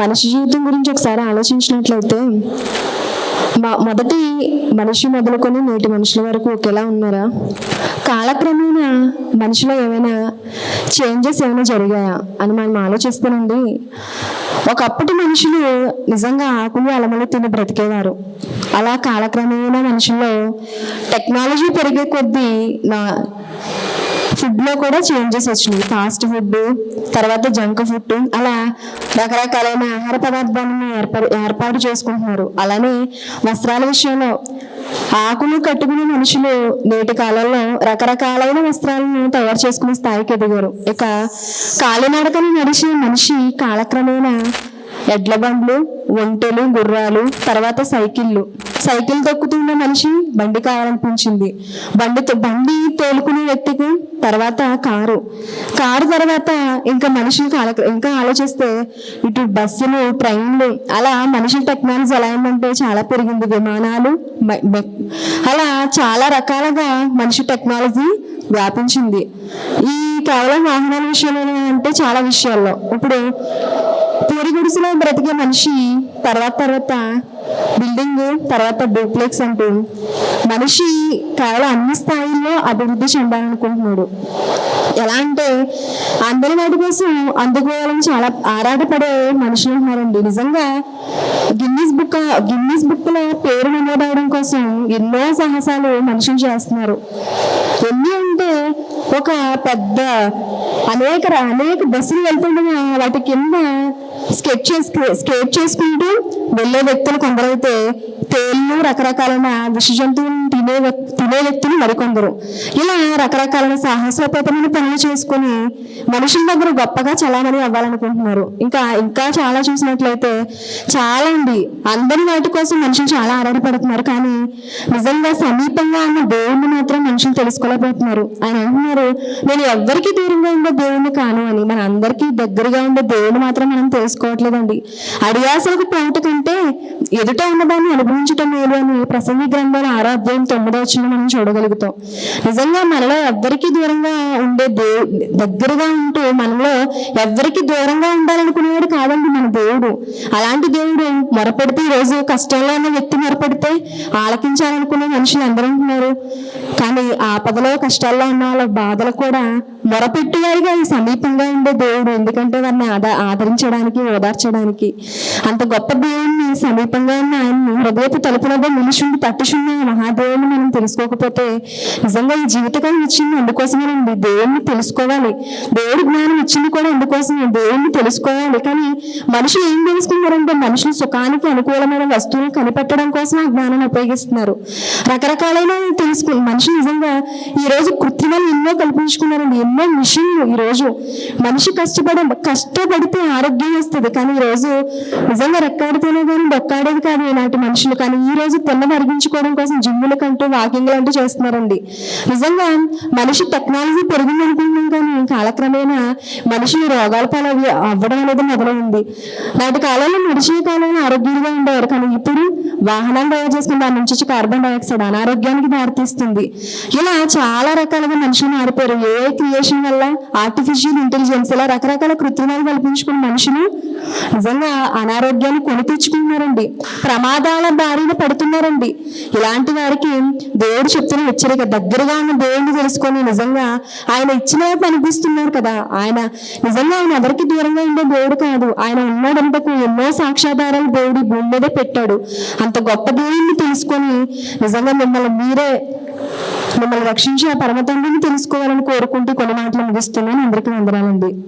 మనిషి జీవితం గురించి ఒకసారి ఆలోచించినట్లయితే మొదటి మనిషి మొదలుకొని నేటి మనుషుల వరకు ఒకేలా ఉన్నారా? కాలక్రమేణా మనిషిలో ఏమైనా చేంజెస్ ఏమైనా జరిగాయా అని మనం ఆలోచిస్తానండి. ఒకప్పటి మనుషులు నిజంగా ఆకులు అలమలు తిని బ్రతికేవారు. అలా కాలక్రమేణా మనుషుల్లో టెక్నాలజీ పెరిగే కొద్దీ ఫుడ్లో కూడా చేంజెస్ వచ్చినాయి. ఫాస్ట్ ఫుడ్, తర్వాత జంక్ ఫుడ్, అలా రకరకాలైన ఆహార పదార్థాలను ఏర్పాటు చేసుకుంటున్నారు. అలానే వస్త్రాల విషయంలో ఆకులు కట్టుకునే మనుషులు నేటి కాలంలో రకరకాలైన వస్త్రాలను తయారు చేసుకునే స్థాయికి ఎదిగారు. ఇక కాలినడకని నడిచే మనిషి కాలక్రమేణా ఎడ్ల బండ్లు, ఒంటెలు, గుర్రాలు, తర్వాత సైకిల్ తొక్కుతున్న మనిషి బండి కావాలనిపించింది. బండి తోలుకునే వ్యక్తికి తర్వాత కారు తర్వాత ఇంకా మనుషులు ఇంకా ఆలోచిస్తే ఇటు బస్సులు, ట్రైన్లు, అలా మనుషుల టెక్నాలజీ ఎలా ఉందంటే చాలా పెరిగింది. విమానాలు, అలా చాలా రకాలుగా మనిషి టెక్నాలజీ వ్యాపించింది. ఈ కేవలం వాహనాల విషయంలో అంటే చాలా విషయాల్లో ఇప్పుడు పూరి గుడిసెలో బ్రతికే మనిషి తర్వాత బిల్డింగ్, తర్వాత డూప్లెక్స్ అంటూ మనిషి కేవలం అన్ని స్థాయిల్లో అభివృద్ధి చెందాలనుకుంటున్నాడు. ఎలా అంటే అందరి వాటి కోసం అందుకోవాలని చాలా ఆరాటపడే మనుషులు ఉన్నారండి. నిజంగా గిన్నీస్ బుక్ లో పేరు నమోదవడం కోసం ఎన్నో సాహసాలు మనుషులు చేస్తున్నారు. ఎన్ని అంటే ఒక పెద్ద అనేక బస్సులు వెళ్తుండగా వాటి కింద స్కేట్ చేసుకుంటూ వెళ్ళే వ్యక్తులు కొందరైతే తేళ్లు, రకరకాలైన విష జంతువులను తినే వ్యక్తులు మరికొందరు. ఇలా రకరకాలైన సాహసోపేతమైన పనులు చేసుకుని మనుషుల దగ్గర గొప్పగా చలామణి అవ్వాలనుకుంటున్నారు. ఇంకా చాలా చూసినట్లయితే చాలా అండి. అందరి వాటి కోసం మనుషులు చాలా ఆరాటపడుతున్నారు. కానీ నిజంగా సమీపంగా ఉన్న దేవుణ్ణి మాత్రం మనుషులు తెలుసుకోలేకపోతున్నారు. ఆయన అంటున్నారు, నేను ఎవ్వరికి దూరంగా ఉండే దేవుణ్ణి కాను అని. మన అందరికీ దగ్గరగా ఉండే దేవుని మాత్రం మనం తెలుసుకోవట్లేదండి. అడియాసలకు పోవట కంటే ఎదుట ఉన్నదాన్ని అనుభవించటం మేలు అని ప్రసంగి గ్రంథాలు 6వ అధ్యాయం 9వ వచనంలో మనం చూడగలుగుతాం. నిజంగా మనలో ఎవ్వరికి దూరంగా ఉండే దగ్గరగా ఉంటూ మనలో ఎవ్వరికి దూరంగా ఉండాలనుకునేవాడు కాదండి మన దేవుడు. అలాంటి దేవుడు మొరపెడితే, ఈరోజు కష్టంలో ఉన్న వ్యక్తి మొరపెడితే ఆలకించాలనుకునే మనుషులు అందరూ ఉంటున్నారు. కానీ ఆపదలో కష్టాల్లో ఉన్న వాళ్ళ బాధలు కూడా మొరపెట్టేవారిగా ఈ సమీపంగా ఉండే దేవుడు. ఎందుకంటే వారిని ఆదరించడానికి, ఓదార్చడానికి. అంత గొప్ప దేవుడిని, సమీపంగా ఉన్న ఆయన్ని హృదయపు తలుపులతో నిలుచుండి తట్టుచున్న మహాదేవుని మనం తెలుసుకోకపోతే నిజంగా ఈ జీవితకాలం ఇచ్చింది అందుకోసమేనండి. దేవుణ్ణి తెలుసుకోవాలి. దేవుడి జ్ఞానం ఇచ్చింది కూడా అందుకోసమే, దేవుణ్ణి తెలుసుకోవాలి. కానీ మనుషులు ఏం తెలుసుకున్నారంటే మనుషులు సుఖానికి అనుకూలమైన వస్తువులు కనిపెట్టడం కోసం ఆ జ్ఞానాన్ని ఉపయోగిస్తున్నారు. రకరకాలైన మనుషులు నిజంగా ఈ రోజు కృత్రిమలు ఎన్నో కల్పించుకున్నారండి. ఎన్నో మిషన్లు. ఈ రోజు మనిషి కష్టపడితే ఆరోగ్యం వస్తుంది. కానీ ఈ రోజు నిజంగా రెక్కాడితేనే కానీ డొక్కాడేది కాదు ఈనాటి మనుషులు. కానీ ఈ రోజు తెల్లని అరిగించుకోవడం కోసం జిమ్ముల కంటూ, వాకింగ్లు అంటూ చేస్తున్నారండి. నిజంగా మనిషి టెక్నాలజీ పెరిగింది అనుకుంటున్నాం, కానీ కాలక్రమేణా మనుషులు రోగాల పాలవి అవ్వడం అనేది మొదలైంది. నాటి కాలంలో నడిచే కాలంలో ఆరోగ్యంగా ఉండేవారు. కానీ ఇప్పుడు వాహనాలు తయారు చేసుకుని దాని నుంచి కార్బన్ డైఆక్సైడ్ అనారోగ్యానికి దారితీస్తుంది. ఇలా చాలా రకాలుగా మనుషులు మారిపోయారు. ఏ క్రియేషన్ వల్ల, ఆర్టిఫిషియల్ ఇంటెలిజెన్స్, ఇలా రకరకాల కృత్రిమాలు కల్పించుకున్న మనుషులు నిజంగా అనారోగ్యాన్ని కొని తెచ్చుకుంటున్నారండి. ప్రమాదాల బారిన పడుతున్నారండి. ఇలాంటి వారికి దేవుడు చెప్తున్న హెచ్చరిక, దగ్గరగా ఉన్న దేవుడిని తెలుసుకొని నిజంగా ఆయన ఇచ్చిన వైపు అనిపిస్తున్నారు కదా. ఆయన నిజంగా ఆయన ఎవరికి దూరంగా ఉండే దేవుడు కాదు. ఆయన ఉన్నాడంటకు ఎన్నో సాక్ష్యాధారాలు దేవుడి భూమి మీదే పెట్టాడు. అంత గొప్ప దేవుడిని తెలుసుకొని నిజంగా మిమ్మల్ని రక్షించే పరమ తండ్రిని తెలుసుకోవాలని కోరుకుంటూ కొన్ని మాటలు ముగిస్తున్నాను. అందరికీ వందనాలండి.